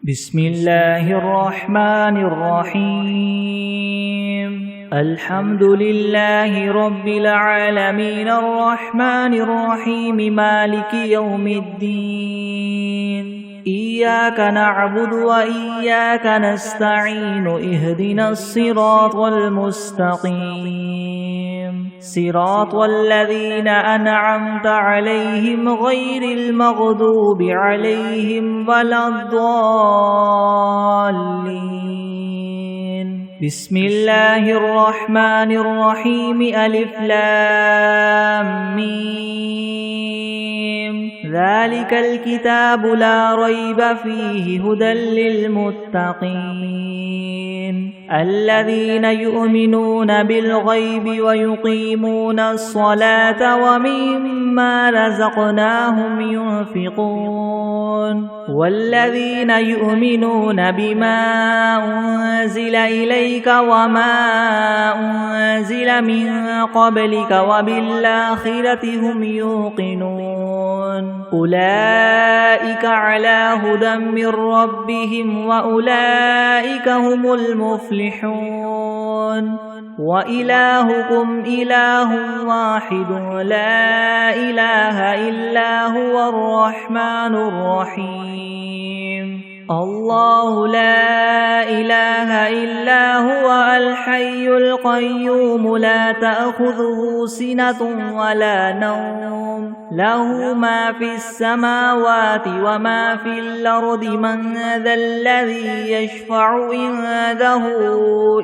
بسم الله الرحمن الرحيم الحمد لله رب العالمين الرحمن الرحيم مالك يوم الدين إياك نعبد وإياك نستعين اهدنا الصراط المستقيم صراط الذين أنعمت عليهم غير المغضوب عليهم ولا الضالين بسم الله الرحمن الرحيم ألف لام ميم ذلك الكتاب لا ريب فيه هدى للمتقين الذين يؤمنون بالغيب ويقيمون الصلاة ومما رزقناهم ينفقون والذين يؤمنون بما أنزل إليك وما أنزل من قبلك وبالآخرة هم يوقنون أولئك على هدى من ربهم وأولئك هم المفلحون وإلهكم إله واحد لا إله إلا هو الرحمن الرحيم الله لا إله إلا هو الحي القيوم لا تأخذه سنة ولا نوم له ما في السماوات وما في الأرض من ذا الذي يشفع عنده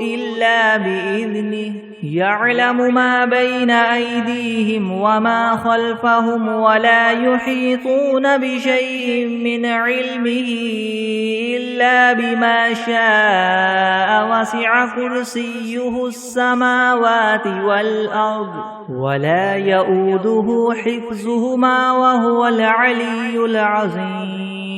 إلا بإذنه يعلم ما بين أيديهم وما خلفهم ولا يحيطون بشيء من علمه إلا بما شاء وسع كرسيه السماوات والأرض ولا يؤوده حفظهما وهو العلي العظيم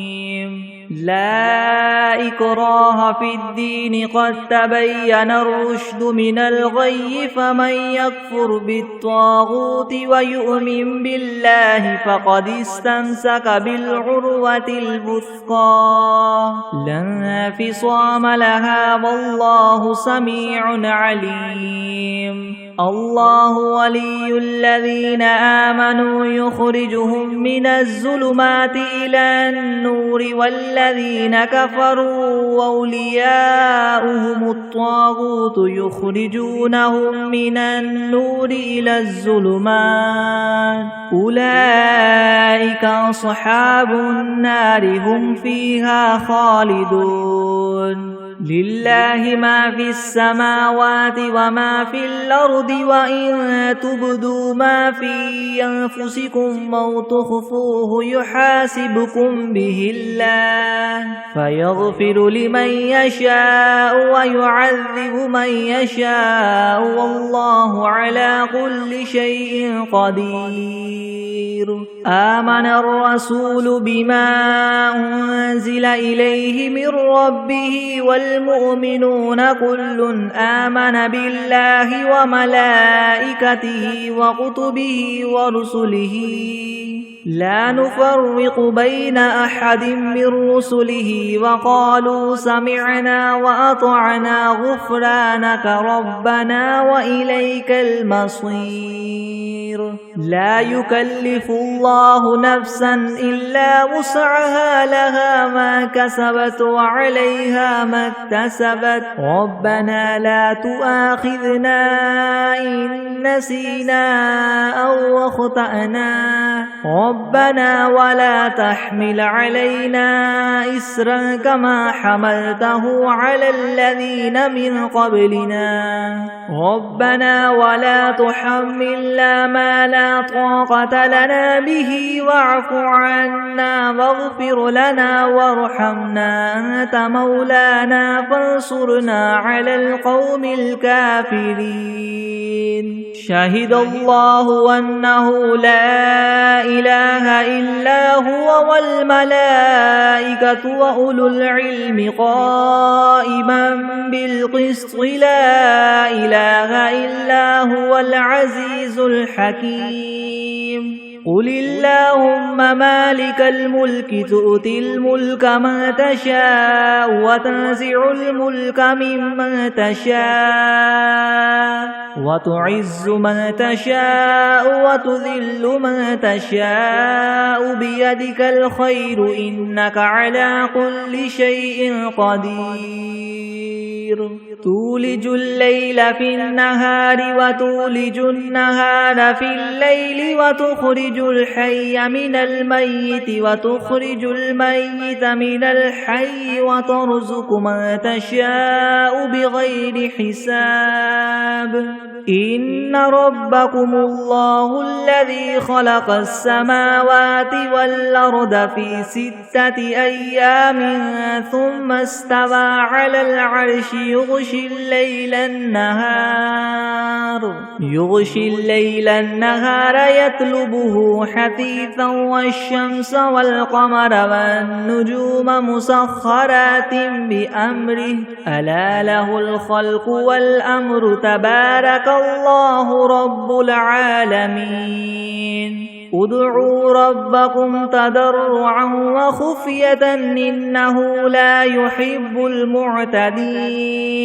لا إكراه في الدين قد تبين الرشد من الغي فمن يكفر بالطاغوت ويؤمن بالله فقد استمسك بالعروة الوثقى لا انفصام لها والله سميع عليم الله ولي الذين آمنوا يخرجهم من الظلمات إلى النور والذين كفروا أولياؤهم الطاغوت يخرجونهم من النور إلى الظلمات أولئك أصحاب النار هم فيها خالدون لله ما في السماوات وما في الأرض وإن تبدوا ما في أنفسكم أو تخفوه يحاسبكم به الله فيغفر لمن يشاء ويعذب من يشاء والله على كل شيء قدير آمن الرسول بما أنزل إليه من ربه والمؤمنون كل آمن بالله وملائكته وكتبه ورسله لا نفرق بين أحد من رسله وقالوا سمعنا وأطعنا غفرانك ربنا وإليك المصير لا يكلف الله نفسا إلا وسعها لها ما كسبت وعليها ما اكتسبت ربنا لا تؤاخذنا إن نسينا أو أخطأنا ربنا ولا تحمل علينا إسرا كما حملته على الذين من قبلنا ربنا ولا تحملنا ما لا طاقة لنا به واعف عنا واغفر لنا وارحمنا أنت مولانا فانصرنا على القوم الكافرين شهد الله أنه لا إله إلا هو والملائكة وأولو العلم قائما بالقسط لا إله إلا هو العزيز الحكيم قل اللهم مالك الملك تؤتي الملك من تشاء وتنزع الملك ممن تشاء وتعز من تشاء وتذل من تشاء بيدك الخير إنك على كل شيء قدير تولج الليل في النهار وتولج النهار في الليل وتخرج الحي من الميت وتخرج الميت من الحي وترزق من تشاء بغير حساب إن ربكم الله الذي خلق السماوات والأرض في 6 أيام ثم استوى على العرش يغشي الليل النهار يطلبه حثيثا والشمس والقمر والنجوم مسخرات بأمره ألا له الخلق والأمر تبارك الله رب العالمين ادعوا ربكم تضرعا وخفية إنه لا يحب المعتدين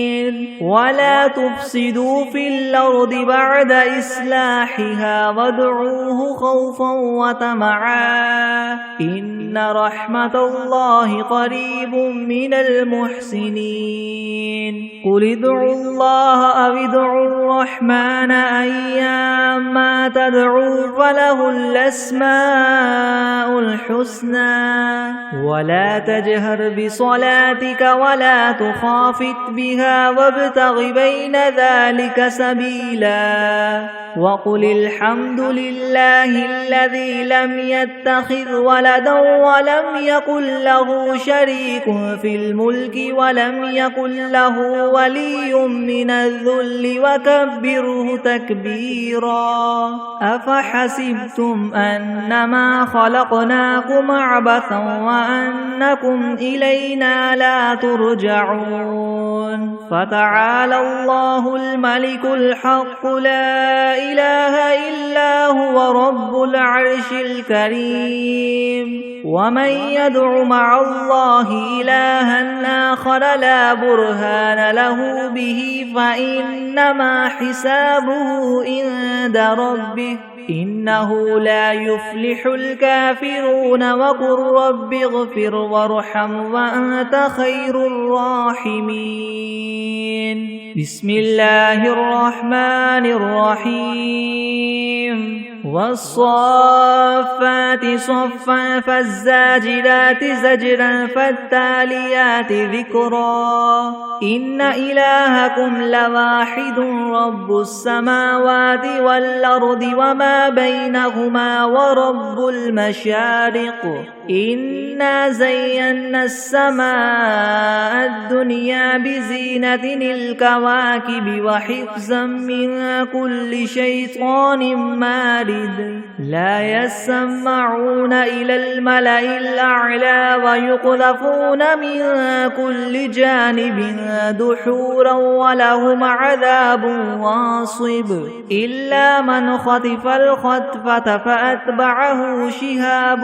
ولا تفسدوا في الأرض بعد إصلاحها وادعوه خوفا وطمعا إن رحمة الله قريب من المحسنين قل ادعوا الله أو ادعوا الرحمن أيما تدعوا فله الأسماء الحسنى ولا تجهر بصلاتك ولا تخافت بها وابتغ بين ذلك سبيلا وقل الحمد لله الذي لم يتخذ ولدا ولم يكن له شريك في الملك ولم يكن له ولي من الذل وكبره تكبيرا أفحسبتم أنما خلقناكم عبثا وأنكم إلينا لا ترجعون فتعالى الله الملك الحق لا إله إلا هو رب العرش الكريم ومن يدع مع الله إلها آخر لا برهان له به فإنما حسابه عند ربه إنه لا يفلح الكافرون وقل رب اغفر وارحم وأنت خير الراحمين بسم الله الرحمن الرحيم والصافات صفا فالزاجرات زجرا فالتاليات ذكرا إن إلهكم لواحد رب السماوات والأرض وما بينهما ورب المشارق إنا زينا السماء الدنيا بزينة الكواكب وحفظا من كل شيطان مارد لا يسمعون إلى الملأ الأعلى ويقذفون من كل جانب دحورا ولهم عذاب واصب إلا من خطف الخطفة فأتبعه شهاب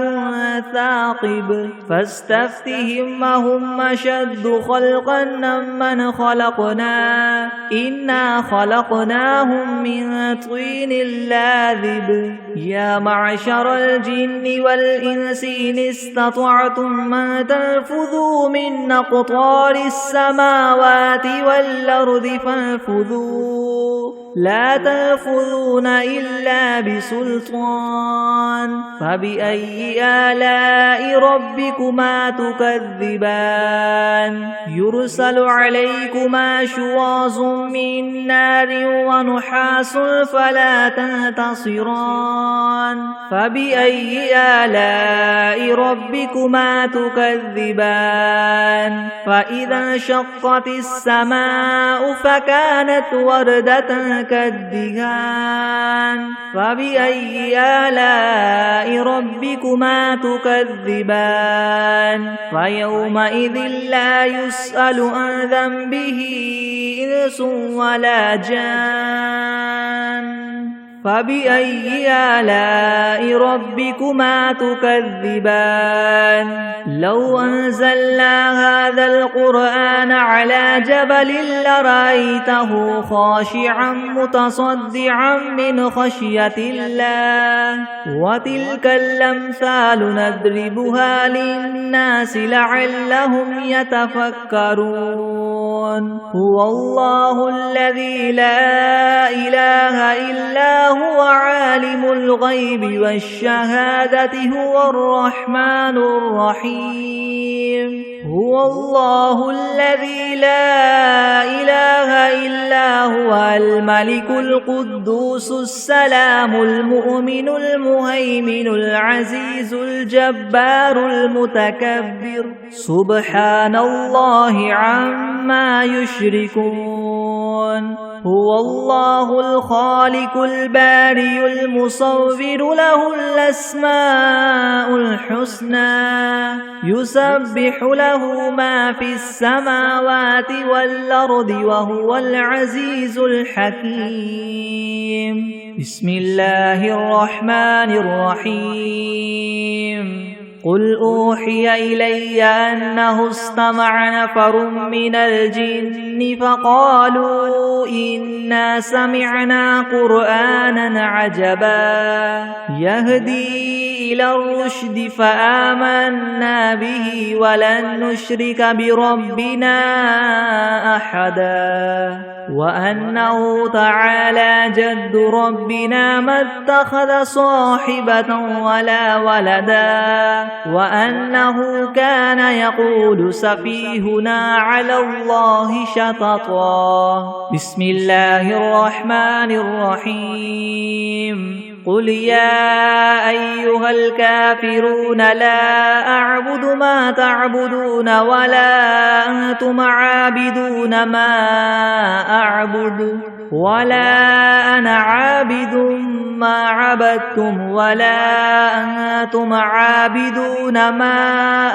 ثاقب فاستفتهم هم أشد خلقا ممن خلقنا إنا خلقناهم من طين لاذب يا معشر الجن والإنس إن استطعتم أن تنفذوا من أقطار السماوات والأرض فانفذوا لا تنفذون إلا بسلطان فبأي آلاء ربكما تكذبان يرسل عليكما شواظ من نار ونحاس فلا تنتصران فبأي آلاء ربكما تكذبان فإذا انشقت السماء فكانت وردة كالدهان فبأي آلاء ربكما تكذبان فيومئذ لا يسأل عن ذنبه إنس ولا جان فبأي آلاء ربكما تكذبان لو أنزلنا هذا القرآن على جبل لرأيته خاشعا متصدعا من خشية الله وتلك الأمثال نضربها للناس لعلهم يتفكرون هو الله الذي لا إله إلا هو عالم الغيب والشهادة هو الرحمن الرحيم هو الله الذي لا إله إلا هو الملك القدوس السلام المؤمن المهيمن العزيز الجبار المتكبر سبحان الله عما يشركون هو الله الخالق البارئ المصور له الأسماء الحسنى يسبح له ما في السماوات والأرض وهو العزيز الحكيم بسم الله الرحمن الرحيم قل أوحي إلي أنه استمع نفر من الجن فقالوا إنا سمعنا قرآنا عجبا يهدي إلى الرشد فآمنا به ولن نشرك بربنا أحدا وأنه تعالى جد ربنا ما اتخذ صاحبة ولا ولدا وأنه كان يقول سفيهنا على الله شططا بسم الله الرحمن الرحيم قل يا أيها الكافرون لا أعبد ما تعبدون ولا أنتم عابدون ما أعبد ولا أنا عابد ما عبدتم ولا أنتم عابدون ما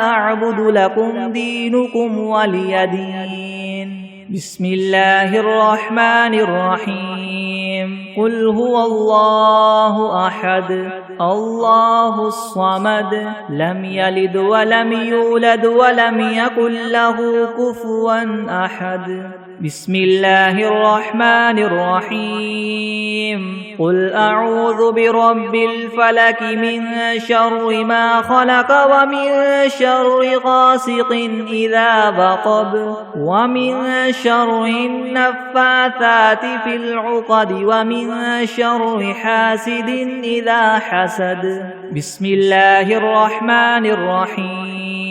أعبد لكم دينكم ولي دين بسم الله الرحمن الرحيم قل هو الله أحد الله الصمد لم يلد ولم يولد ولم يكن له كفوا أحد بسم الله الرحمن الرحيم قل أعوذ برب الفلك من شر ما خلق ومن شر غاسق إذا وقب ومن شر النفاثات في العقد ومن شر حاسد إذا حسد بسم الله الرحمن الرحيم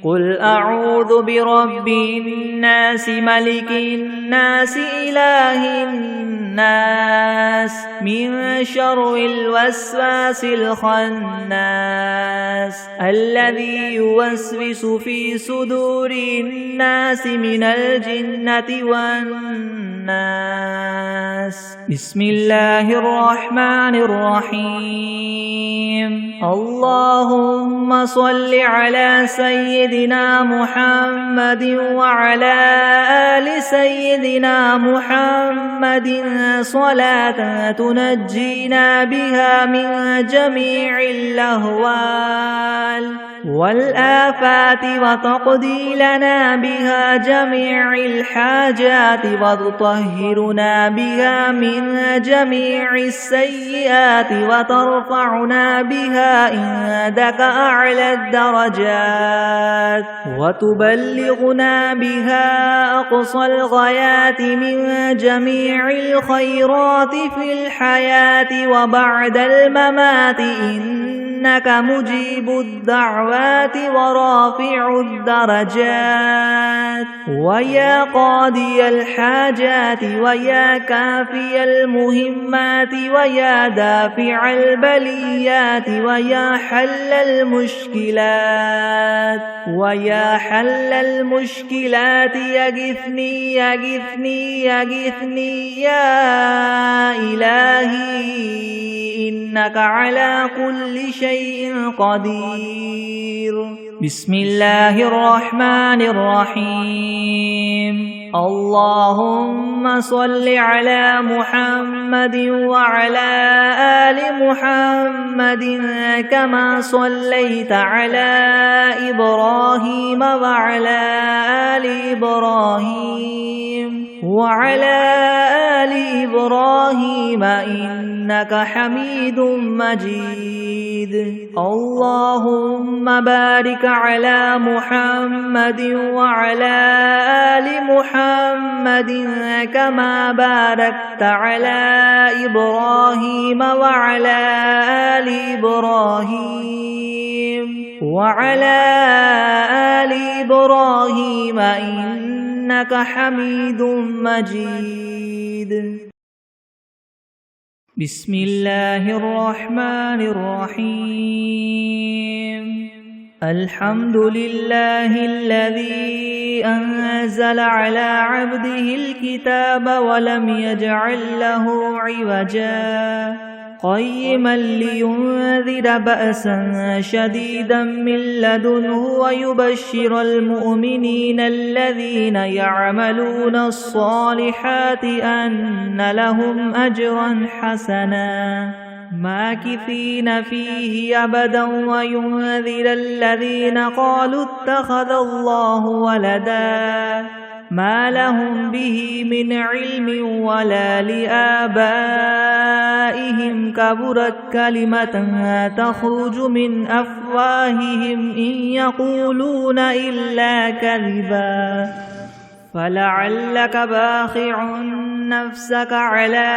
قل أعوذ برب الناس ملك الناس إله الناس من شر الوسواس الخناس الذي يوسوس في صدور الناس من الجنة والناس بسم الله الرحمن الرحيم اللهم صل على سيدنا محمد وعلى آل سيدنا محمد صلاة تنجينا بها من جميع الأهوال والآفات وتقضي لنا بها جميع الحاجات وتطهرنا بها من جميع السيئات وترفعنا بها عندك أعلى الدرجات وتبلغنا بها أقصى الغايات من جميع الخيرات في الحياة وبعد الممات إنك مجيب الدعوات ورافع الدرجات ويا قاضي الحاجات ويا كافي المهمات ويا دافع البليات ويا حل المشكلات ويا حل المشكلات يغثني يغثني يغثني يا إلهي إنك على كل شيء قدير بسم الله الرحمن الرحيم اللهم صل على محمد وعلى آل محمد كما صليت على إبراهيم وعلى آل إبراهيم وعلى آل إبراهيم إنك حميد مجيد. اللهم بارك على محمد وعلى آل محمد كما باركت على إبراهيم وعلى آل إبراهيم وعلى آل إبراهيم إنك حميد مجيد. بسم الله الرحمن الرحيم. الحمد لله الذي أنزل على عبده الكتاب ولم يجعل له عوجا قيما لينذر بأسا شديدا من لدنه ويبشر المؤمنين الذين يعملون الصالحات أن لهم أجرا حسنا ماكثين فيه أبدا وينذر الذين قالوا اتخذ الله ولدا ما لهم به من علم ولا لآبائهم كبرت كلمة تخرج من أفواههم إن يقولون إلا كذبا فلعلك باخع نفسك على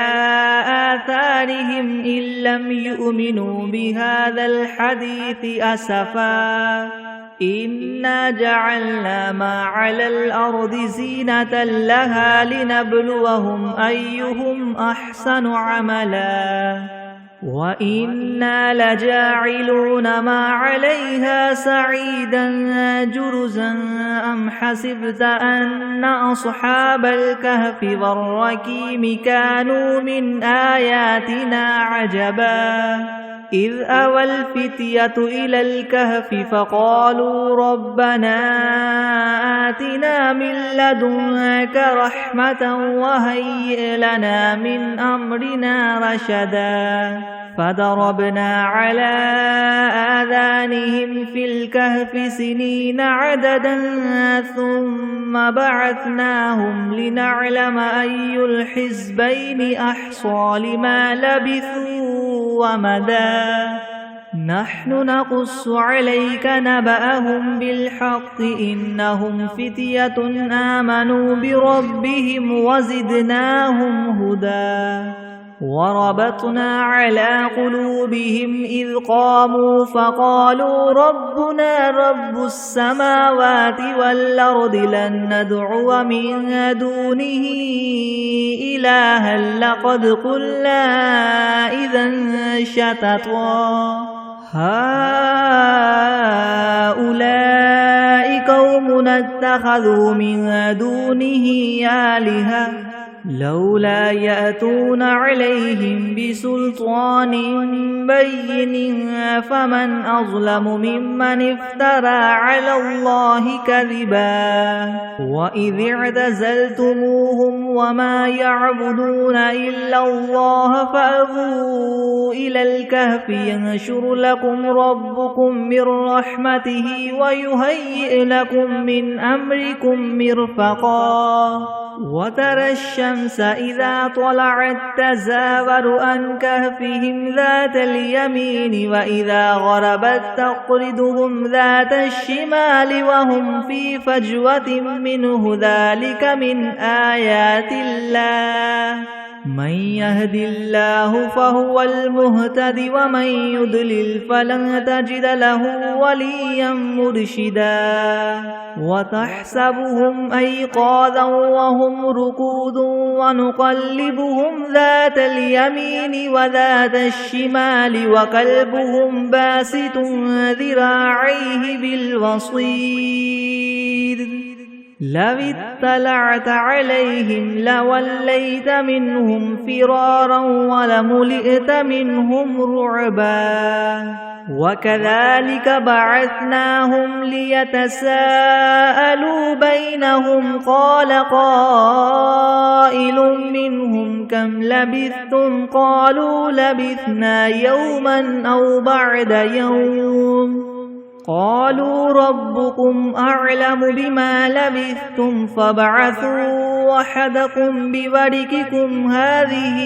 آثارهم إن لم يؤمنوا بهذا الحديث أسفا إنا جعلنا ما على الأرض زينة لها لنبلوهم أيهم أحسن عملا وإنا لجاعلون ما عليها سعيدا جرزا أم حسبت أن أصحاب الكهف والرقيم كانوا من آياتنا عجبا إذ أوى الفتية إلى الكهف فقالوا ربنا آتنا من لدنك رحمة وهيئ لنا من أمرنا رشدا فضربنا على آذانهم في الكهف سنين عددا ثم بعثناهم لنعلم أي الحزبين أحصى لما لبثوا ومدى نحن نقص عليك نبأهم بالحق إنهم فتية آمنوا بربهم وزدناهم هدى وربطنا على قلوبهم إذ قاموا فقالوا ربنا رب السماوات والأرض لن ندعو من دونه إلها لقد قلنا إذا شططا هؤلاء قوم اتخذوا من دونه آلهة لولا يأتون عليهم بسلطان بين فمن أظلم ممن افترى على الله كذبا وإذ اعتزلتموهم وما يعبدون إلا الله فأووا إلى الكهف ينشر لكم ربكم من رحمته ويهيئ لكم من أمركم مرفقا وترى الشمس إذا طلعت تزاور عن كهفهم ذات اليمين وإذا غربت تقرضهم ذات الشمال وهم في فجوة منه ذلك من آيات الله من يهد الله فهو المهتد ومن يضلل فلن تجد له وليا مرشدا وتحسبهم أيقاظا وهم ركود ونقلبهم ذات اليمين وذات الشمال وكلبهم باسط ذراعيه بالوصيد لو اطلعت عليهم لوليت منهم فرارا ولملئت منهم رعبا وكذلك بعثناهم ليتساءلوا بينهم بينهم قال قائل منهم كم لبثتم قالوا لبثنا يوما أو بعد يوم قالوا ربكم أعلم بما لبثتم فابعثوا أحدكم بورقكم هذه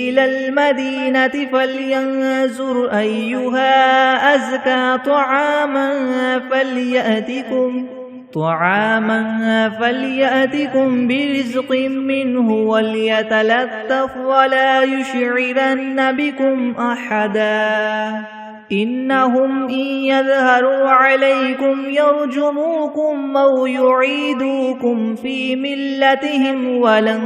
إلى المدينة فلينظر أيها أزكى طعاما فليأتكم برزق منه وليتلطف ولا يشعرن بكم أحدا إنهم إن يظهروا عليكم يرجموكم أو يعيدوكم في ملتهم ولن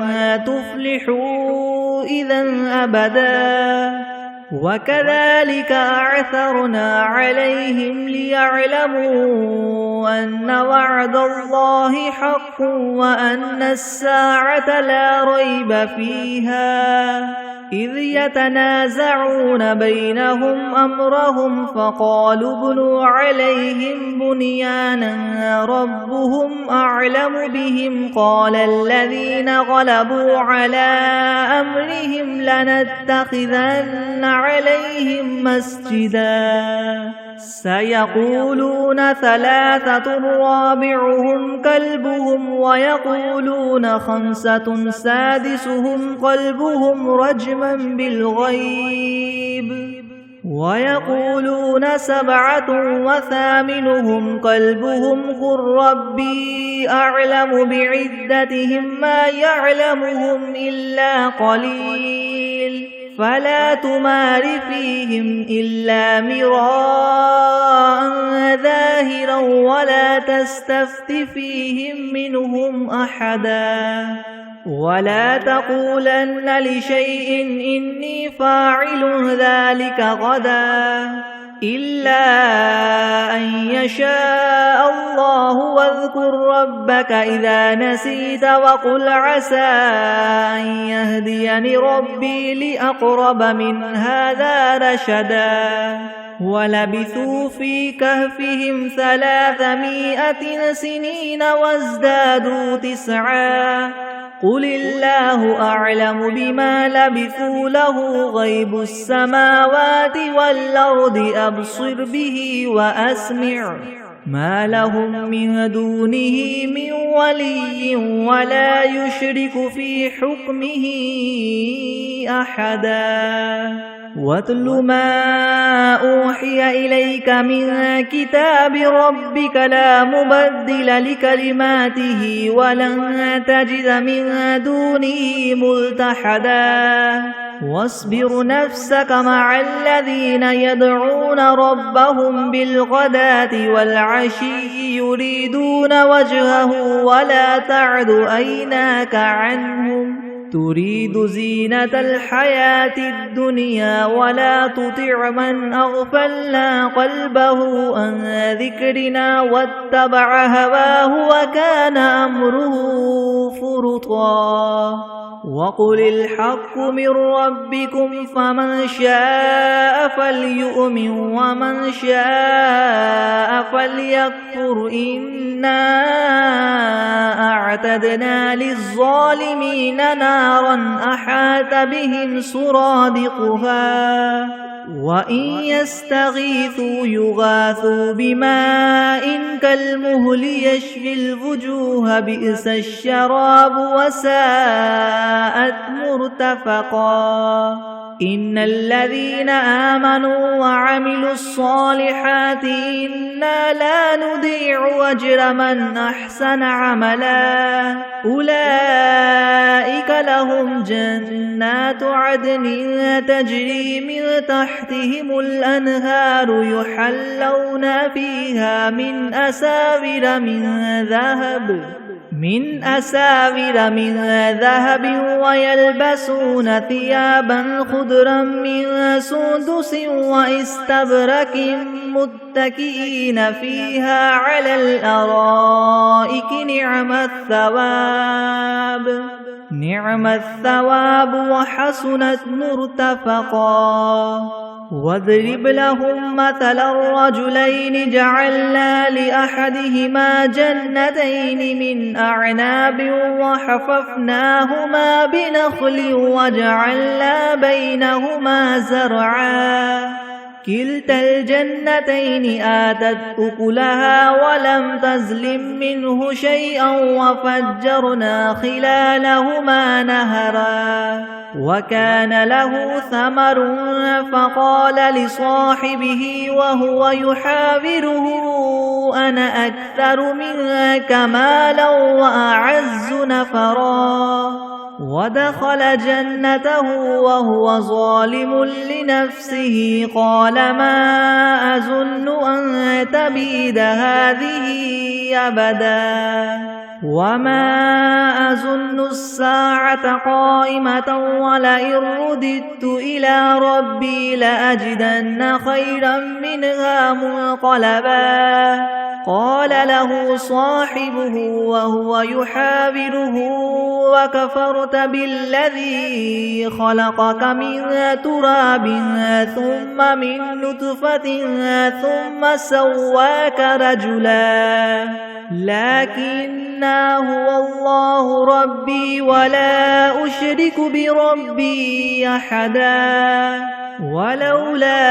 تفلحوا إذا أبدا وكذلك أعثرنا عليهم ليعلموا أن وعد الله حق وأن الساعة لا ريب فيها إذ يتنازعون بينهم أمرهم فقالوا ابنوا عليهم بنيانا ربهم أعلم بهم قال الذين غلبوا على أمرهم لنتخذن عليهم مسجدا سيقولون ثلاثة رابعهم كلبهم ويقولون خمسة سادسهم كلبهم رجما بالغيب ويقولون سبعة وثامنهم كلبهم قل ربي أعلم بعدتهم ما يعلمهم إلا قليل فلا تمار فيهم إلا مراء ظاهرا ولا تستفت فيهم منهم أحدا ولا تقولن لشيء إني فاعل ذلك غدا إلا أن يشاء الله واذكر ربك إذا نسيت وقل عسى أن يهديني ربي لأقرب من هذا رشدا ولبثوا في كهفهم 300 سنين وازدادوا 9 قل الله أعلم بما لبثوا له غيب السماوات والأرض أبصر به وأسمع ما لهم من دونه من ولي ولا يشرك في حكمه أحدا واتل ما أوحي إليك من كتاب ربك لا مبدل لكلماته ولن تجد من دونه ملتحدا واصبر نفسك مع الذين يدعون ربهم بالغداة والعشي يريدون وجهه ولا تعد عيناك عنهم تريد زينة الحياة الدنيا ولا تطع من أغفلنا قلبه عن ذكرنا واتبع هواه وكان أمره فرطا وقل الحق من ربكم فمن شاء فليؤمن ومن شاء فليكفر إنا أعتدنا للظالمين نارا أحاط بهم سرادقها وإن يستغيثوا يغاثوا بماء كالمهل يشفي الوجوه بئس الشراب وساءت مرتفقا إن الذين آمنوا وعملوا الصالحات إنا لا نضيع أجر من أحسن عملا أولئك لهم جنات عدن تجري من تحتهم الأنهار يحلون فيها من أساور من ذهب ويلبسون ثيابا خضرا من سندس واستبرق متكئين فيها على الأرائك نعم الثواب وحسنت مرتفقا واضرب لهم مثلا الرجلين جعلنا لأحدهما جنتين من أعناب وحففناهما بنخل وجعلنا بينهما زرعا كلتا الجنتين آتت أكلها ولم تظلم منه شيئا وفجرنا خلالهما نهرا وكان له ثمر فقال لصاحبه وهو يحاوره أنا أكثر منك مالا وأعز نفرا ودخل جنته وهو ظالم لنفسه قال ما أظن أن تبيد هذه أبدا وما أظن الساعة قائمة ولئن رددت إلى ربي لأجدن خيرا منها منقلبا قال له صاحبه وهو يحاوره وكفرت بالذي خلقك من تراب ثم من نطفة ثم سواك رجلا لكن هو الله ربي ولا أشرك بربي أحدا ولولا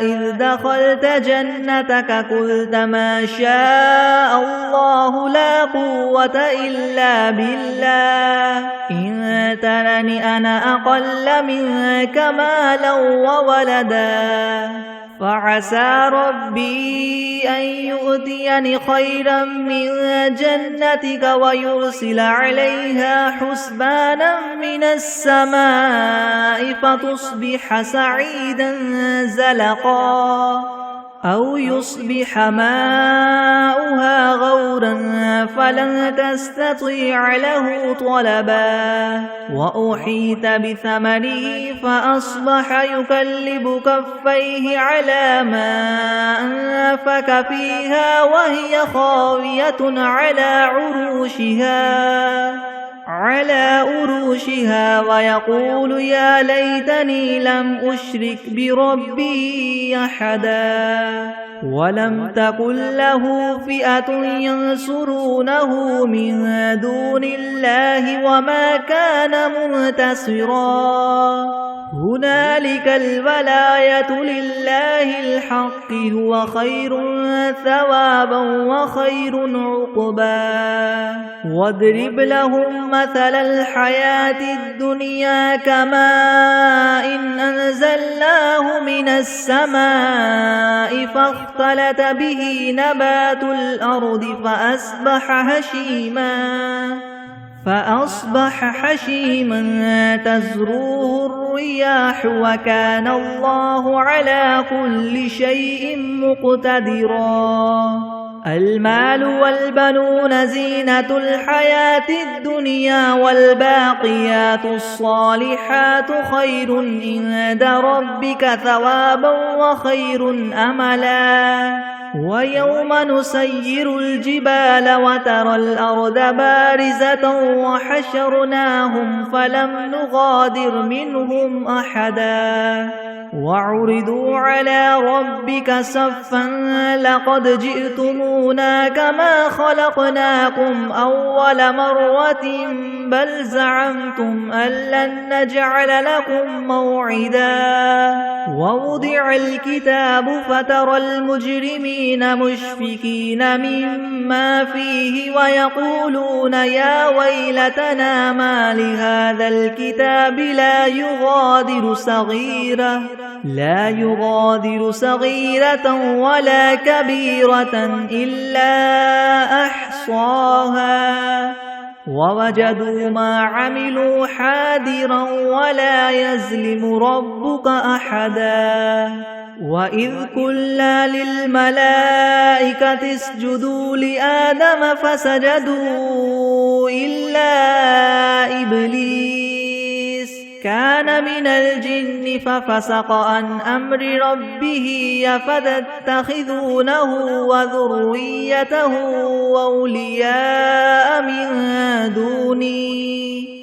إذ دخلت جنتك قلت ما شاء الله لا قوة إلا بالله إن ترني أنا أقل منك مالا وولدا فعسى ربي أن يؤتيني خيرا من جنتك ويرسل عليها حسبانا من السماء فتصبح سعيدا زلقا أو يصبح ماؤها غورا فلن تستطيع له طلبا وأحيط بثمره فأصبح يكلب كفيه على ما أنفق فيها وهي خاوية على عروشها ويقول يا ليتني لم أشرك بربي أحدا ولم تكن له فئة ينصرونه من دون الله وما كان منتصرا هنالك الولاية لله الحق هو خير ثوابا وخير عقبا واضرب لهم مثل الحياة الدنيا كماء إن أنزلناه من السماء فاختلط به نبات الأرض فأصبح هشيما تزروه الرياح وكان الله على كل شيء مقتدرا المال والبنون زينة الحياة الدنيا والباقيات الصالحات خير عند ربك ثوابا وخير أملا ويوم نسير الجبال وترى الأرض بارزة وحشرناهم فلم نغادر منهم أحدا وعرضوا على ربك صفا لقد جئتمونا كما خلقناكم أول مرة بل زعمتم أن لن نجعل لكم موعدا ووضع الكتاب فترى المجرمين مشفقين مما فيه ويقولون يا ويلتنا ما لهذا الكتاب لا يغادر صغيرة ولا كبيرة إلا أحصاها ووجدوا ما عملوا حاضرا ولا يظلم ربك أحدا وإذ قلنا للملائكة اسجدوا لآدم فسجدوا إلا إبليس كان من الجن ففسق عن أمر ربه أفتتخذونه وذريته أولياء من دوني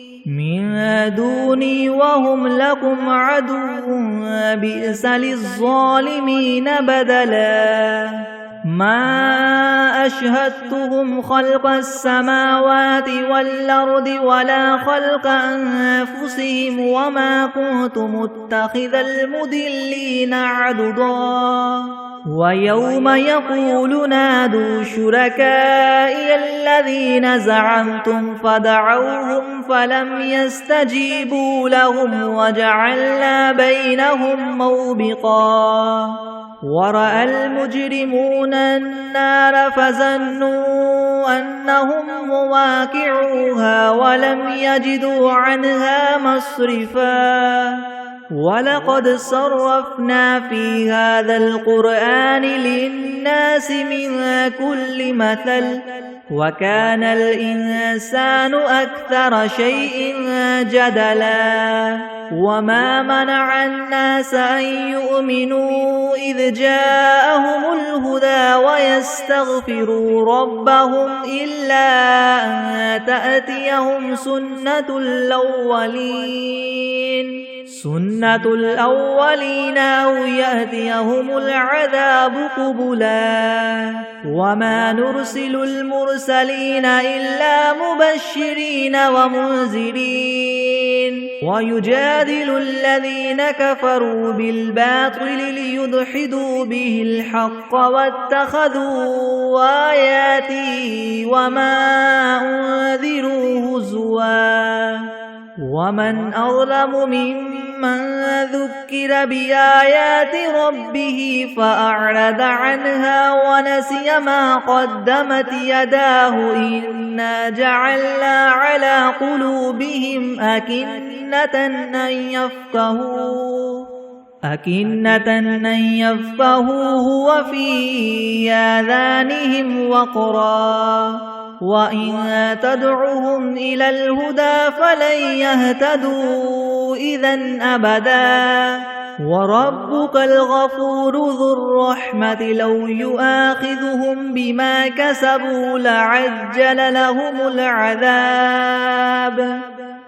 من دوني وهم لكم عدو بئس للظالمين بدلا ما أشهدتهم خلق السماوات والأرض ولا خلق أنفسهم وما كنت متخذ المضلين عضدا ويوم يقول نادوا شركائي الذين زعمتم فدعوهم فلم يستجيبوا لهم وجعلنا بينهم موبقا ورأى المجرمون النار فظنوا أنهم مواقعوها ولم يجدوا عنها مصرفا ولقد صرفنا في هذا القرآن للناس من كل مثل وكان الإنسان أكثر شيء جدلا وما منع الناس أن يؤمنوا إذ جاءهم الهدى ويستغفروا ربهم إلا أن تأتيهم سنة الأولين أو يأتيهم العذاب قبلا وما نرسل المرسلين إلا مبشرين ومنذرين ويجادل الذين كفروا بالباطل ليدحضوا به الحق واتخذوا آياتي وما أنذروا هزوا ومن أظلم ممن ذكر بآيات ربه فأعرض عنها ونسي ما قدمت يداه إنا جعلنا على قلوبهم أكنة أن يفقهوه وفي آذانهم وقرا وإن تدعهم إلى الهدى فلن يهتدوا إذن أبدا وربك الغفور ذو الرحمة لو يؤاخذهم بما كسبوا لعجل لهم العذاب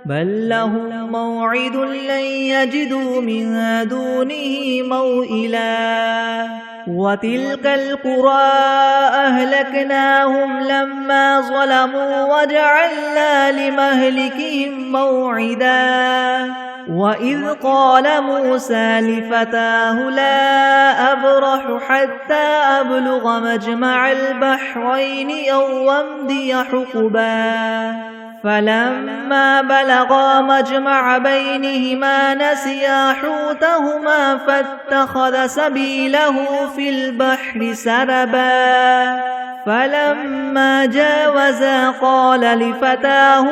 بل لهم موعد لن يجدوا من دونه موئلا وتلك القرى أهلكناهم لما ظلموا وجعلنا لمهلكهم موعدا وإذ قال موسى لفتاه لا أبرح حتى أبلغ مجمع البحرين أو أمضي حقبا فلما بلغا مجمع بينهما نسيا حوتهما فاتخذ سبيله في البحر سربا فلما جاوزا قال لفتاه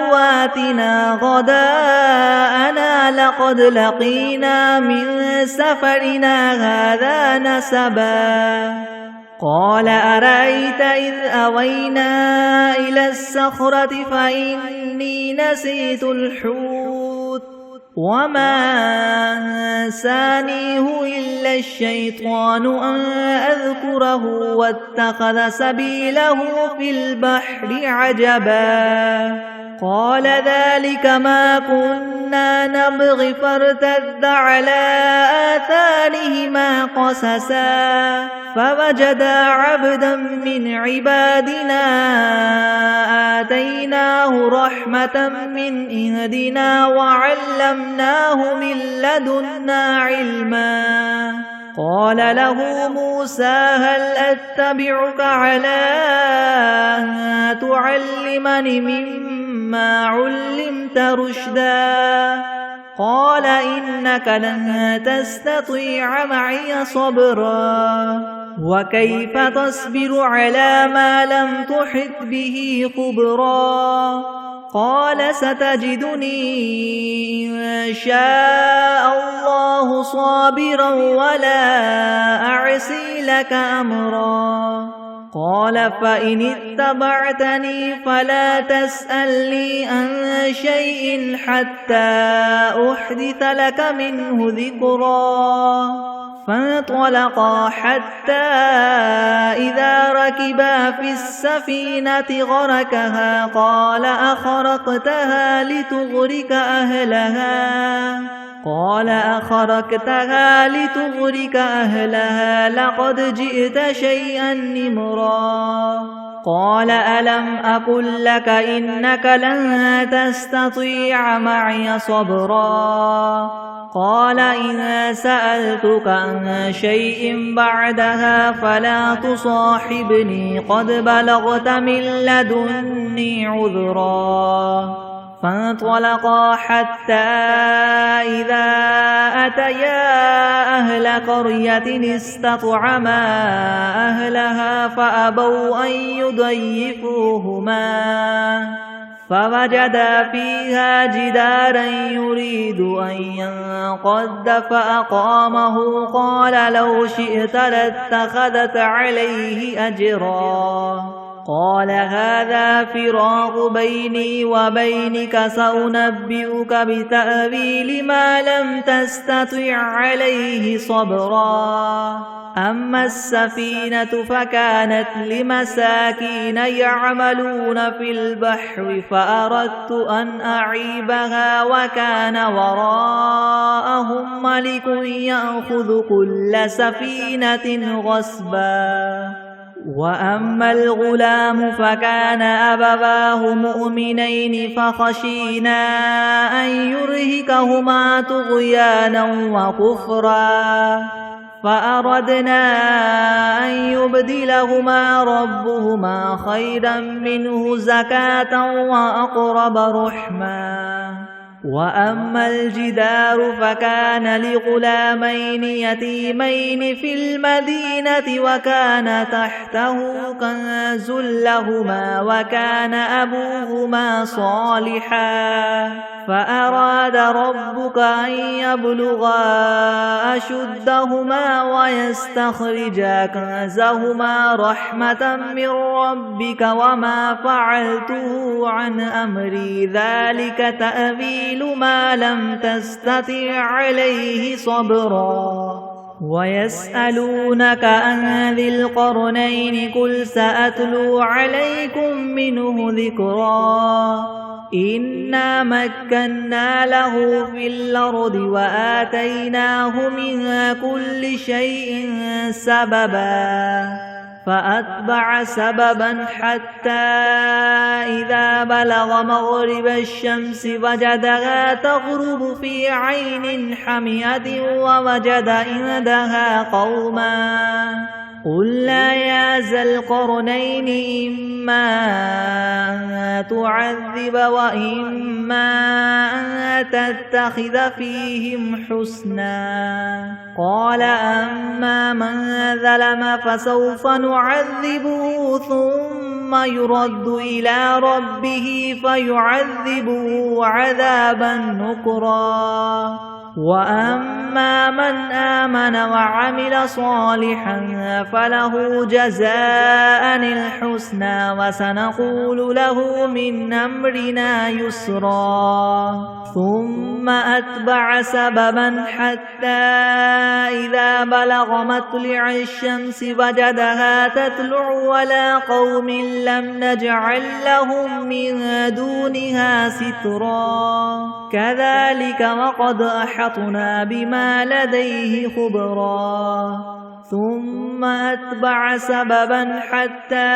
آتنا غداءنا لقد لقينا من سفرنا هذا نسبا قال أرأيت إذ أوينا إلى الصخرة فإني نسيت الحوت وما أنسانيه إلا الشيطان أن أذكره واتخذ سبيله في البحر عجبا قال ذلك ما كنا نبغي فارتد على آثارهما قصصا فوجدا عبدا من عبادنا آتيناه رحمة من عندنا وعلمناه من لدنا علما قال له موسى هل أتبعك على أن تعلمني مما علمت رشدا قال إنك لن تستطيع معي صبرا وكيف تصبر على ما لم تحط به خبرا قال ستجدني إن شاء الله صابرا ولا أعصي لك أمرا قال فإن اتبعتني فلا تسألني عن شيء حتى أحدث لك منه ذكرا فانطلقا حتى إذا ركبا في السفينة غرقها قال أخرقتها لتغرق أهلها لقد جئت شيئا نمرا قال ألم أقل لك إنك لن تستطيع معي صبرا قال إن سألتك عن شيء بعدها فلا تصاحبني قد بلغت من لدني عذرا فانطلقا حتى إذا أتيا أهل قرية استطعما أهلها فأبوا أن يضيفوهما فوجدا فيها جدارا يريد أن ينقض فأقامه قال لو شئت لاتخذت عليه أجرا قال هذا فراق بيني وبينك سأنبئك بتأويل ما لم تستطع عليه صبرا أما السفينة فكانت لمساكين يعملون في البحر فأردت أن أعيبها وكان وراءهم ملك يأخذ كل سفينة غصبا وأما الغلام فكان أبواه مؤمنين فخشينا أن يرهقهما طغيانا وكفرا فأردنا أن يبدلهما ربهما خيرا منه زكاة وأقرب رحما وأما الجدار فكان لغلامين يتيمين في المدينة وكان تحته كنز لهما وكان أبوهما صالحا فأراد ربك أن يبلغا أشدهما ويستخرجا كنزهما رحمة من ربك وما فعلته عن أمري ذلك تأويل ما لم تستطع عليه صبرا ويسألونك عن ذي القرنين قل سأتلو عليكم منه ذكرا إنا مكنا له في الأرض وآتيناه من كل شيء سببا فأتبع سببا حتى إذا بلغ مغرب الشمس وجدها تغرب في عين حمية ووجد عندها قوما قلنا يا ذا القرنين إما أن تعذب وإما أن تتخذ فيهم حسنا قال أما من ظلم فسوف نعذبه ثم يرد إلى ربه فيعذبه عذابا نكرا وأما من آمن وعمل صالحا فله جزاء الحسنى وسنقول له من أمرنا يسرا ثم أتبع سببا حتى إذا بلغ مطلع الشمس وجدها تطلع على قوم لم نجعل لهم من دونها سترا كذلك وقد أحطنا بما لديه خبرا ثم أتبع سببا حتى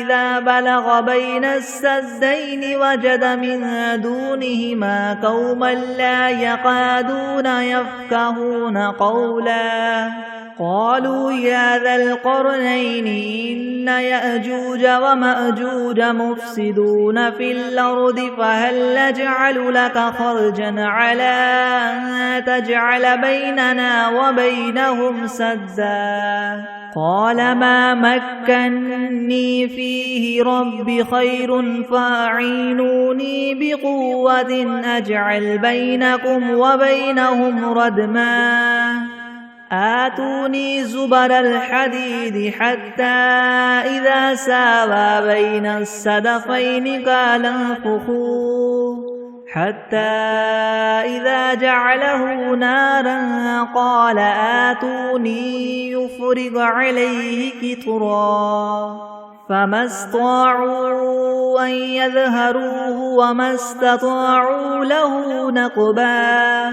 إذا بلغ بين السدين وجد من دونهما قوما لا يكادون يفقهون قولا قالوا يا ذا القرنين إن يأجوج ومأجوج مفسدون في الأرض فهل نجعل لك خرجا على أن تجعل بيننا وبينهم سدا قال ما مكني فيه ربي خير فأعينوني بقوة أجعل بينكم وبينهم ردما آتوني زبر الحديد حتى إذا ساوى بين الصدفين قال انفخوا حتى إذا جعله نارا قال آتوني يفرغ عليه قطرا فما استطاعوا أن يظهروه وما استطاعوا له نقبا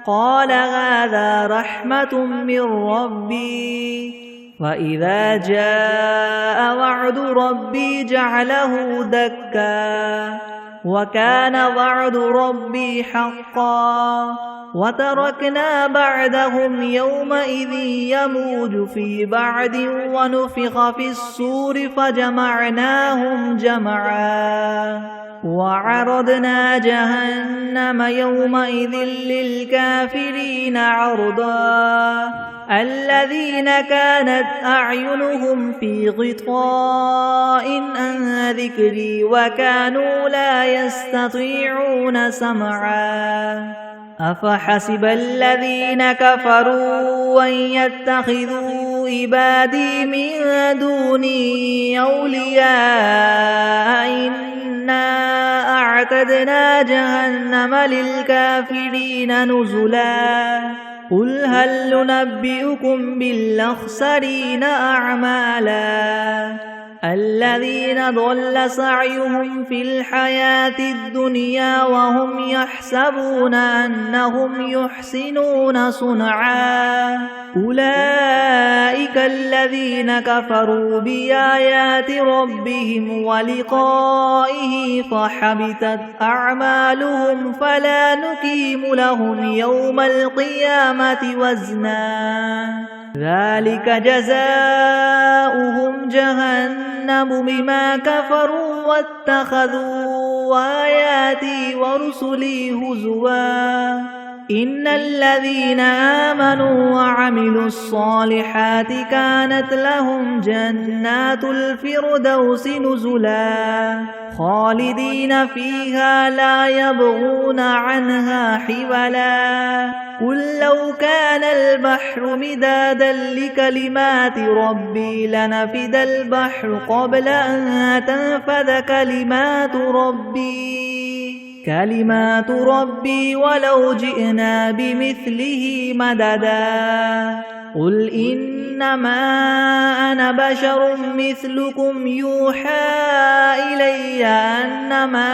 قال هذا رحمة من ربي وإذا جاء وعد ربي جعله دكا وكان وعد ربي حقا وتركنا بعدهم يومئذ يموج في بعد ونفخ في الصور فجمعناهم جمعا وعرضنا جهنم يومئذ للكافرين عرضا الذين كانت أعينهم في غطاء عن ذكري وكانوا لا يستطيعون سمعا أفحسب الذين كفروا أن يتخذوا عبادي من دوني أولياء إنا أعتدنا جهنم للكافرين نزلا قل هل ننبئكم بالأخسرين أعمالا الذين ضل سعيهم في الحياة الدنيا وهم يحسبون أنهم يحسنون صنعا أولئك الذين كفروا بآيات ربهم ولقائه فحبطت أعمالهم فلا نقيم لهم يوم القيامة وزنا ذلك جزاؤهم جهنم بما كفروا واتخذوا آياتي ورسلي هزوا إن الذين آمنوا وعملوا الصالحات كانت لهم جنات الفردوس نزلا خالدين فيها لا يبغون عنها حولا قل لو كان البحر مدادا لكلمات ربي لنفد البحر قبل أن تنفذ كلمات ربي ولو جئنا بمثله مددا قل إنما أنا بشر مثلكم يوحى إلي أنما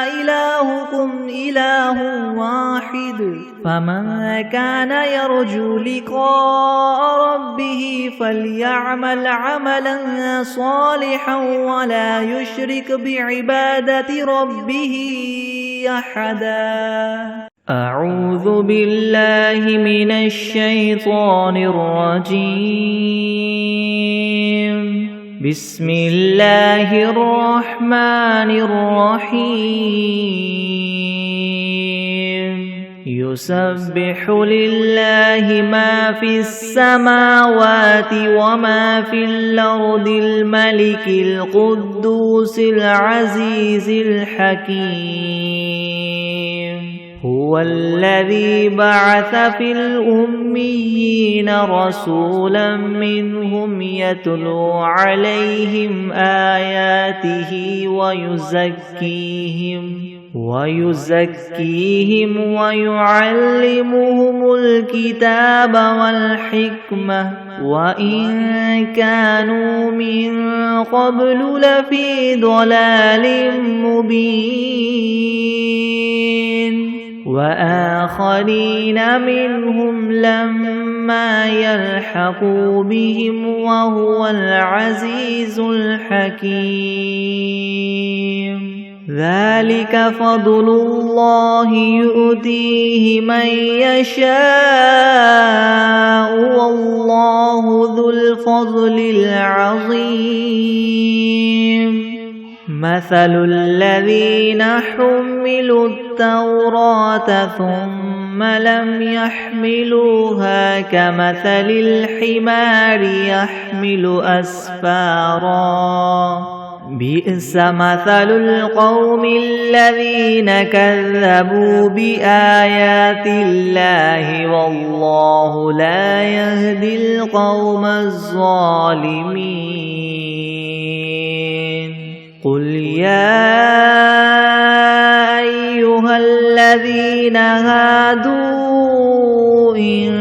إلهكم إله واحد فمن كان يرجو لقاء ربه فليعمل عملا صالحا ولا يشرك بعبادة ربه أحدا أعوذ بالله من الشيطان الرجيم بسم الله الرحمن الرحيم يسبح لله ما في السماوات وما في الأرض الملك القدوس العزيز الحكيم هو الذي بعث في الأميين رسولا منهم يتلو عليهم آياته ويزكيهم ويعلمهم الكتاب والحكمة وإن كانوا من قبل لفي ضلال مبين وآخرين منهم لما يلحقوا بهم وهو العزيز الحكيم ذلك فضل الله يؤتيه من يشاء والله ذو الفضل العظيم مثل الذين حملوا التوراة ثم لم يحملوها كمثل الحمار يحمل أسفارا بئس مثل القوم الذين كذبوا بآيات الله والله لا يهدي القوم الظالمين قل يا أيها الذين هادوا إن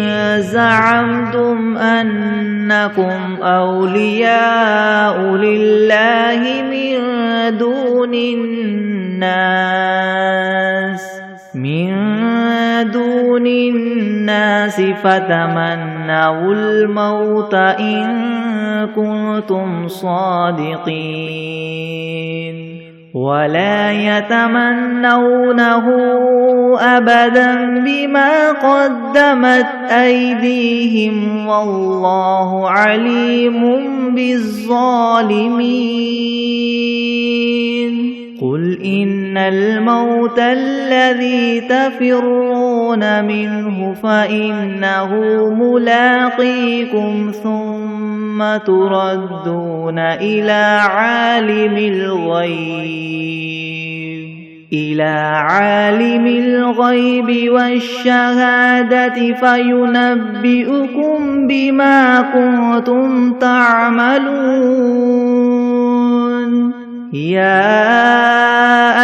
زعمتم أنكم أولياء لله من دون الناس فتمنوا الموت إن كنتم صادقين ولا يتمنونه أبدا بما قدمت أيديهم والله عليم بالظالمين قل إن الموت الذي تفرون منه فإنه ملاقيكم ثم تردون إلى عالم الغيب والشهادة فينبئكم بما كنتم تعملون يا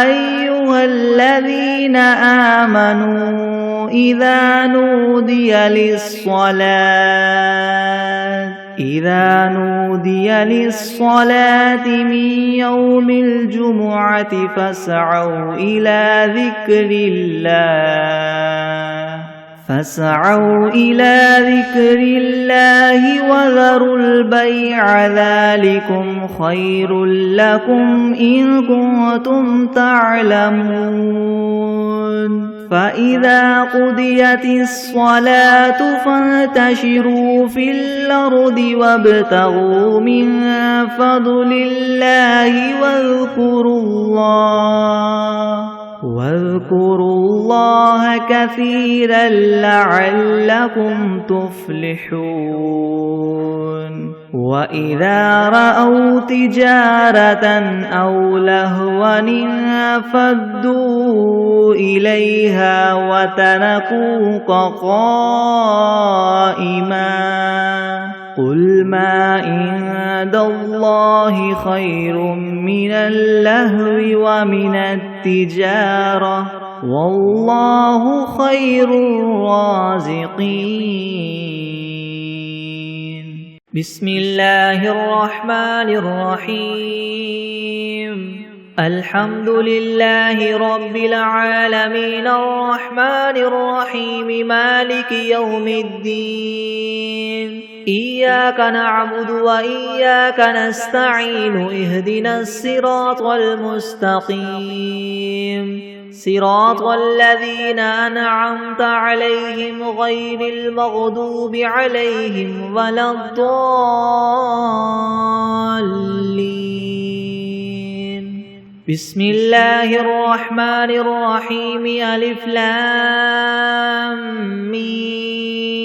أيها الذين آمنوا إذا نودي للصلاة من يوم الجمعة فاسعوا إلى ذكر الله وذروا البيع ذلكم خير لكم إن كنتم تعلمون فإذا قضيت الصلاة فانتشروا في الأرض وابتغوا من فضل الله واذكروا الله كثيرا لعلكم تفلحون وإذا رأوا تجارة أو لهوا انفضوا إليها وتركوك قائما قل ما عند الله خير من اللهو ومن التجارة والله خير الرازقين بسم الله الرحمن الرحيم الحمد لله رب العالمين الرحمن الرحيم مالك يوم الدين إياك نعبد وإياك نستعين اهدنا الصراط المستقيم صراط الذين أنعمت عليهم غير المغضوب عليهم ولا الضالين بسم الله الرحمن الرحيم ألف لام ميم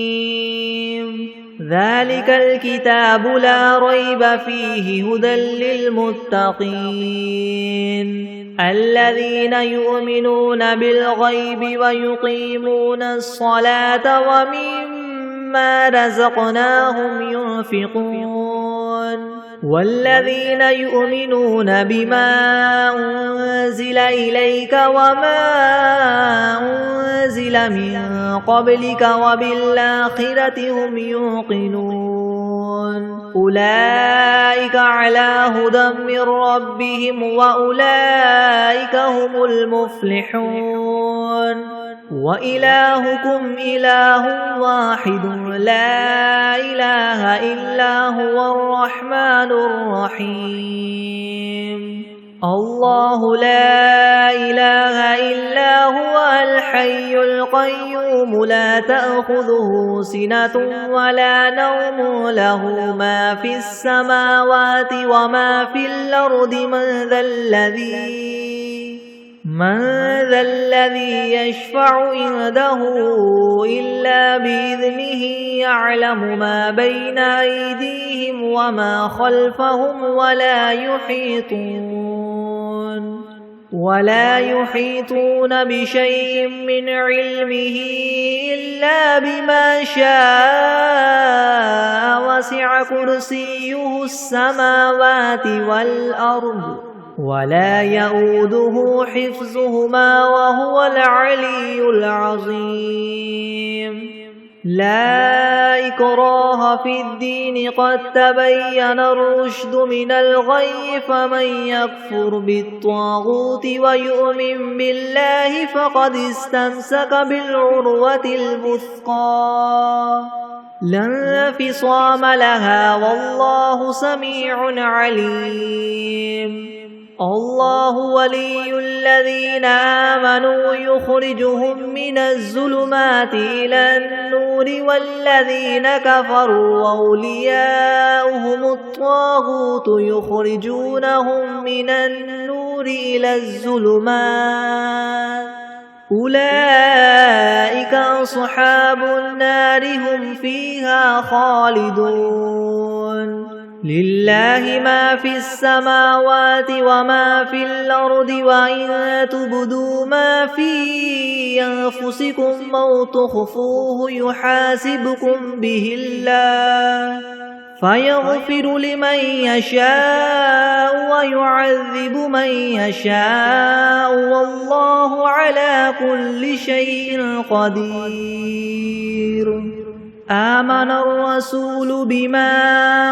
ذلك الكتاب لا ريب فيه هدى للمتقين الذين يؤمنون بالغيب ويقيمون الصلاة ومما رزقناهم ينفقون والذين يؤمنون بما أنزل إليك وما أنزل من قبلك وبالآخرة هم يوقنون أولئك على هدى من ربهم وأولئك هم المفلحون وإلهكم إله واحد لا إله إلا هو الرحمن الرحيم الله لا إله إلا هو الحي القيوم لا تأخذه سنة ولا نوم له ما في السماوات وما في الأرض من ذا الذي يشفع عنده إلا بإذنه يعلم ما بين أيديهم وما خلفهم ولا يحيطون بشيء من علمه إلا بما شاء وسع كرسيه السماوات والأرض ولا يؤوده حفظهما وهو العلي العظيم. لا إكراه في الدين قد تبين الرشد من الغي فمن يكفر بالطاغوت ويؤمن بالله فقد استمسك بالعروة الوثقى لا انفصام لها والله سميع عليم. الله ولي الذين آمنوا يخرجهم من الظلمات إلى النور والذين كفروا أولياؤهم الطاغوت يخرجونهم من النور إلى الظلمات أولئك أصحاب النار هم فيها خالدون. لله ما في السماوات وما في الأرض وإن تبدوا ما في أنفسكم أو تخفوه يحاسبكم به الله فيغفر لمن يشاء ويعذب من يشاء والله على كل شيء قدير. آمن الرسول بما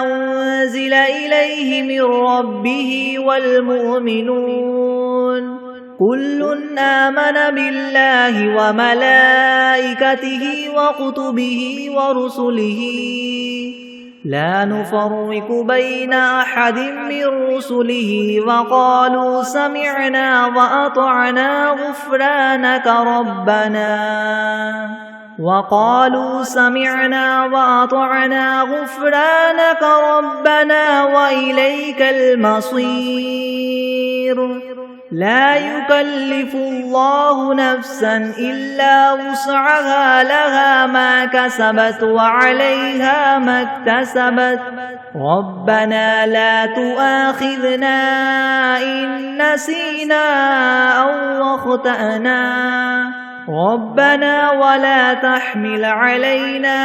أنزل إليه من ربه والمؤمنون كل آمن بالله وملائكته وكتبه ورسله لا نفرق بين أحد من رسله وقالوا سمعنا وأطعنا غفرانك ربنا وإليك المصير. لا يكلف الله نفسا إلا وسعها لها ما كسبت وعليها ما اكتسبت ربنا لا تؤاخذنا إن نسينا أو أخطأنا ربنا ولا تحمل علينا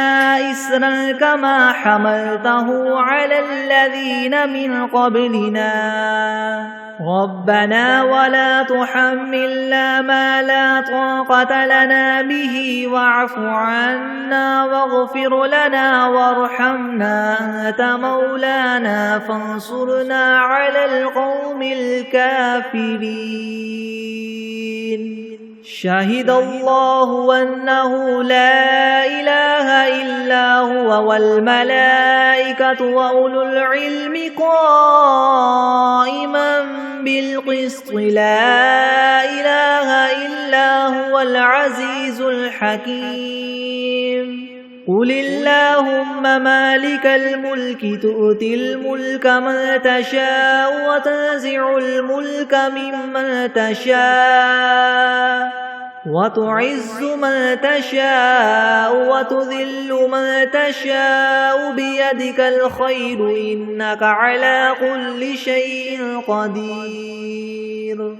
إسرا كما حملته على الذين من قبلنا ربنا ولا تحملنا ما لا طاقة لنا به واعف عنا واغفر لنا وارحمنا أنت مولانا فانصرنا على القوم الكافرين. شهد الله أنه لا إله إلا هو والملائكة وأولو العلم قائما بالقسط لا إله إلا هو العزيز الحكيم. قل اللهم مالك الملك تؤتي الملك من تشاء وتنزع الملك ممن تشاء وتعز من تشاء وتذل من تشاء بيدك الخير إنك على كل شيء قدير.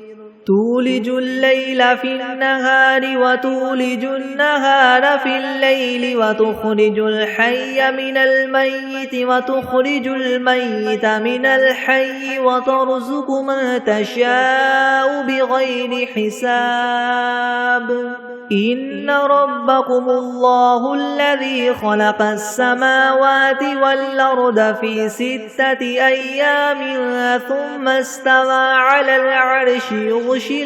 تولج الليل في النهار وتولج النهار في الليل وتخرج الحي من الميت وتخرج الميت من الحي وترزق من تشاء بغير حساب. إن ربكم الله الذي خلق السماوات والأرض في 6 أيام ثم استوى على العرش يغشي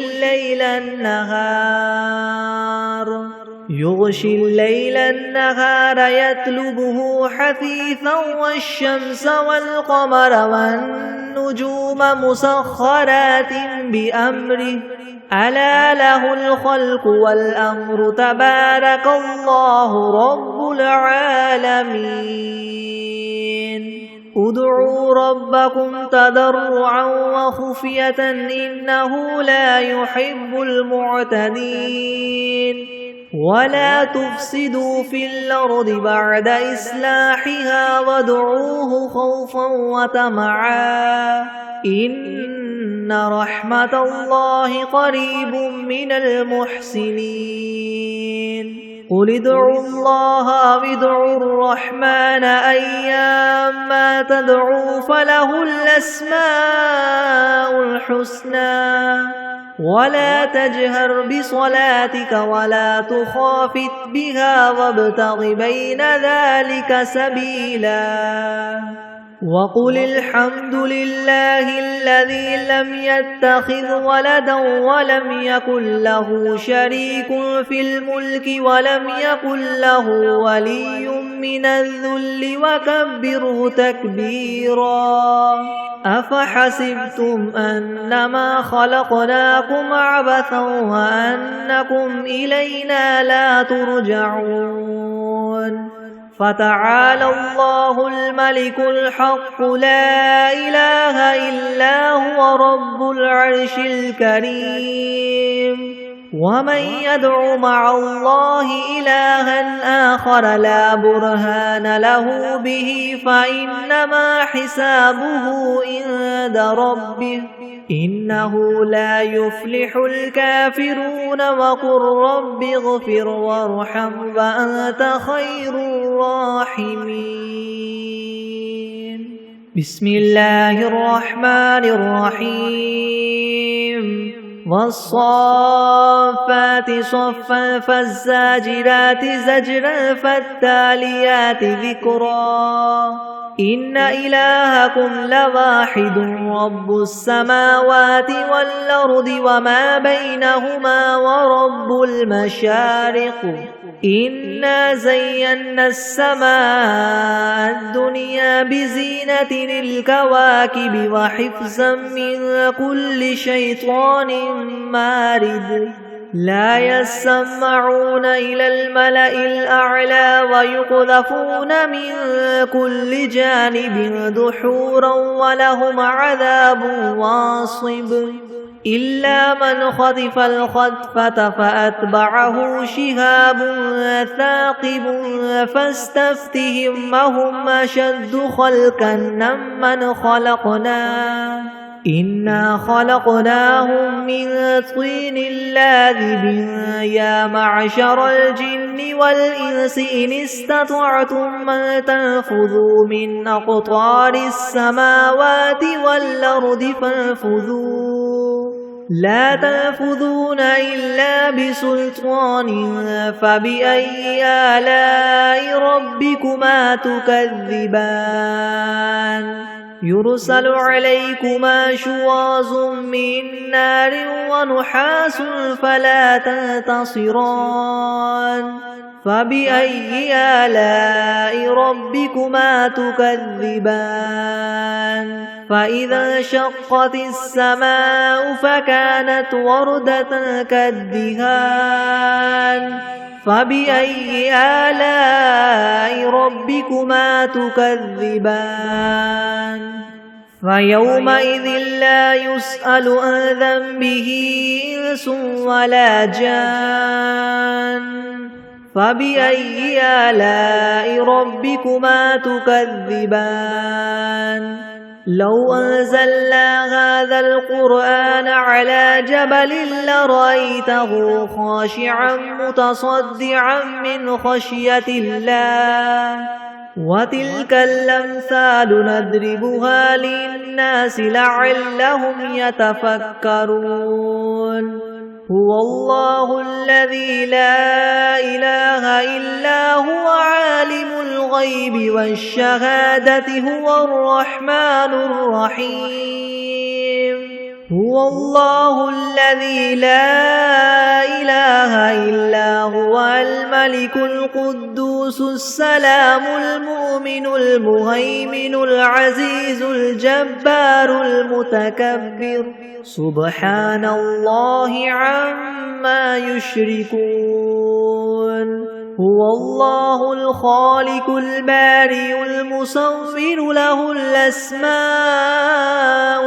الليل النهار يطلبه حثيثا والشمس والقمر والنجوم مسخرات بأمره ألا له الخلق والأمر تبارك الله رب العالمين. ادعوا ربكم تضرعا وخفية إنه لا يحب المعتدين. ولا تفسدوا في الأرض بعد إصلاحها وادعوه خوفا وطمعا إن رحمة الله قريب من المحسنين. قل ادعوا الله أو ادعوا الرحمن أيما تدعوا فله الأسماء الحسنى ولا تجهر بصلاتك ولا تخافت بها وابتغ بين ذلك سبيلا وقل الحمد لله الذي لم يتخذ ولدا ولم يكن له شريك في الملك ولم يكن له ولي من الذل وكبره تكبيرا أفحسبتم أنما خلقناكم عبثا وأنكم إلينا لا ترجعون فتعالى الله الملك الحق لا إله إلا هو رب العرش الكريم ومن يدع مع الله إلها آخر لا برهان له به فإنما حسابه عند ربه إنه لا يفلح الكافرون وقل رب اغفر وارحم وأنت خير الراحمين بسم الله الرحمن الرحيم والصافات صفا فالزاجرات زجرا فالتاليات ذكرا إن إلهكم لواحد رب السماوات والأرض وما بينهما ورب المشارق إنا زينا السماء الدنيا بزينة الكواكب وحفظا من كل شيطان مارد لا يسمعون إلى الملأ الأعلى ويقذفون من كل جانب دحورا ولهم عذاب واصب إلا من خطف الخطفة فأتبعه شهاب ثاقب فاستفتهم أهم أشد خلقا ممن خلقنا إنا خلقناهم من طين لاذب يا معشر الجن والإنس إن استطعتم أن تنفذوا من أقطار السماوات والأرض فانفذوا لا تنفذون إلا بسلطان فبأي آلاء ربكما تكذبان يرسل عليكما شواظ من نار ونحاس فلا تنتصران فبأي آلاء ربكما تكذبان فإذا انشقت السماء فكانت وردة كالدهان فبأي آلاء ربكما تكذبان فيومئذ لا يسأل عن ذنبه إنس ولا جان فبأي آلاء ربكما تكذبان لو أنزلنا هذا القرآن على جبل لرأيته خاشعا متصدعا من خشية الله وتلك الأمثال نضربها للناس لعلهم يتفكرون هو الله الذي لا إله إلا هو عالم الغيب والشهادة هو الرحمن الرحيم هو الله الذي لا إله إلا هو الملك القدوس السلام المؤمن المهيمن العزيز الجبار المتكبر سبحان الله عما يشركون هو الله الخالق البارئ المصور له الأسماء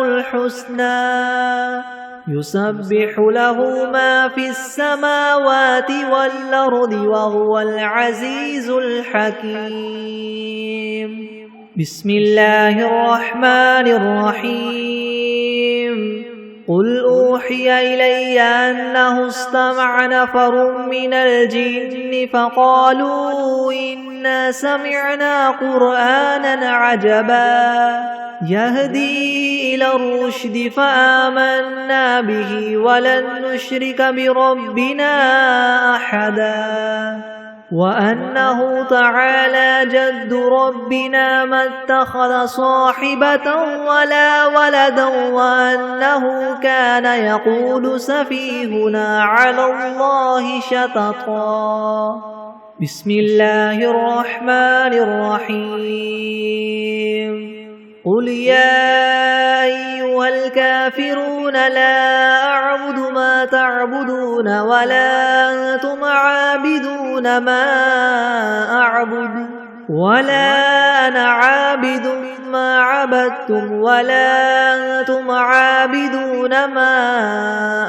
الحسنى يسبح له ما في السماوات والأرض وهو العزيز الحكيم بسم الله الرحمن الرحيم قل أوحي إلي أنه استمع نفر من الجن فقالوا إنا سمعنا قرآنا عجبا يهدي إلى الرشد فآمنا به ولن نشرك بربنا أحدا وأنه تعالى جد ربنا ما اتخذ صاحبة ولا ولدا وأنه كان يقول سفيهنا على الله شططا بسم الله الرحمن الرحيم قل يا أيها الكافرون لا أعبد ما تعبدون ولا أنتم عابدون ما أعبد ولا أنا عابد ما عبدتم ولا أنتم عابدون ما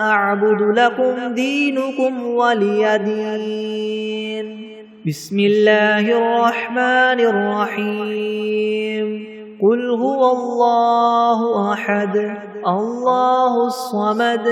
أعبد لكم دينكم ولي دين بسم الله الرحمن الرحيم قل هو الله أحد الله الصمد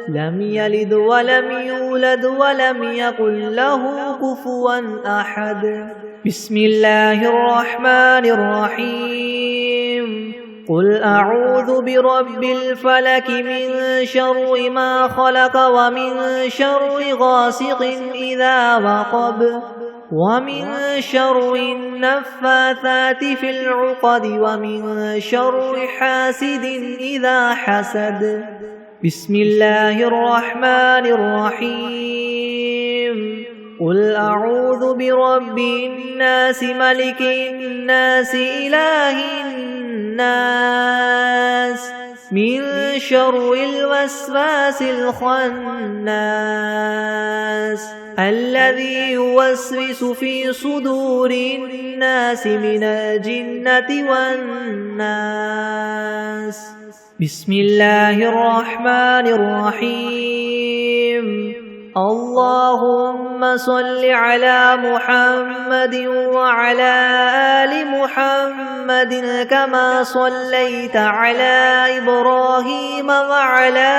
لم يلد ولم يولد ولم يكن له كفوا أحد بسم الله الرحمن الرحيم قل أعوذ برب الفلك من شر ما خلق ومن شر غاسق إذا وقب ومن شر النفاثات في العقد ومن شر حاسد إذا حسد بسم الله الرحمن الرحيم قل أعوذ برب الناس ملك الناس إله الناس من شر الوسواس الخناس الذي يوسوس في صدور الناس من الجنة والناس بسم الله الرحمن الرحيم اللهم صل على محمد وعلى آل محمد كما صليت على إبراهيم وعلى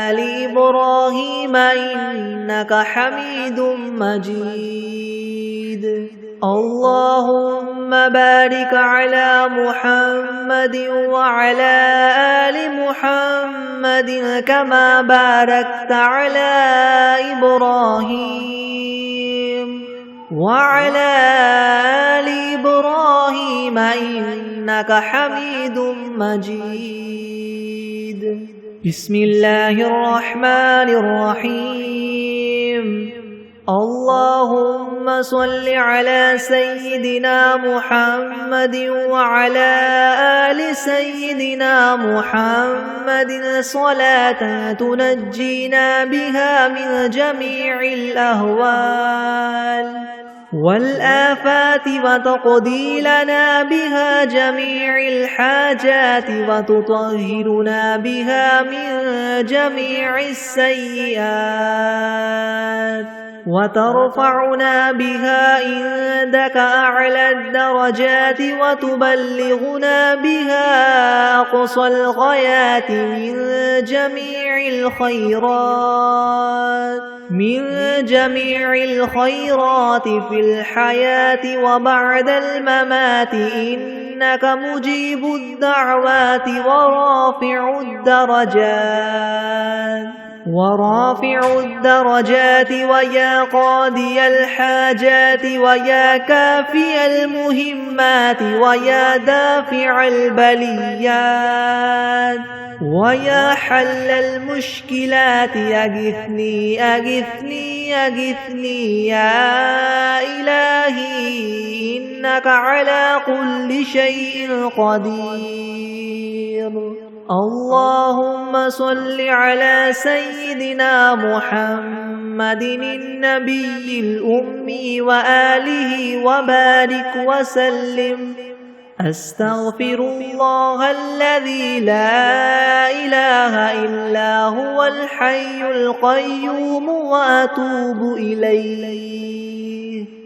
آل إبراهيم إنك حميد مجيد اللهم بارك على محمد وعلى آل محمد كما باركت على إبراهيم وعلى آل إبراهيم إنك حميد مجيد بسم الله الرحمن الرحيم اللهم صل على سيدنا محمد وعلى آل سيدنا محمد صلاة تنجينا بها من جميع الأهوال والآفات وتقضي لنا بها جميع الحاجات وتطهرنا بها من جميع السيئات وترفعنا بها عندك أعلى الدرجات وتبلغنا بها أقصى الغايات من جميع الخيرات في الحياة وبعد الممات إنك مجيب الدعوات ورافع الدرجات ويا قاضي الحاجات ويا كافي المهمات ويا دافع البليات ويا حل المشكلات أغثني أغثني أغثني يا إلهي إنك على كل شيء قدير اللهم صل على سيدنا محمد النبي الأمي وآله وبارك وسلم أستغفر الله الذي لا إله إلا هو الحي القيوم وأتوب إليه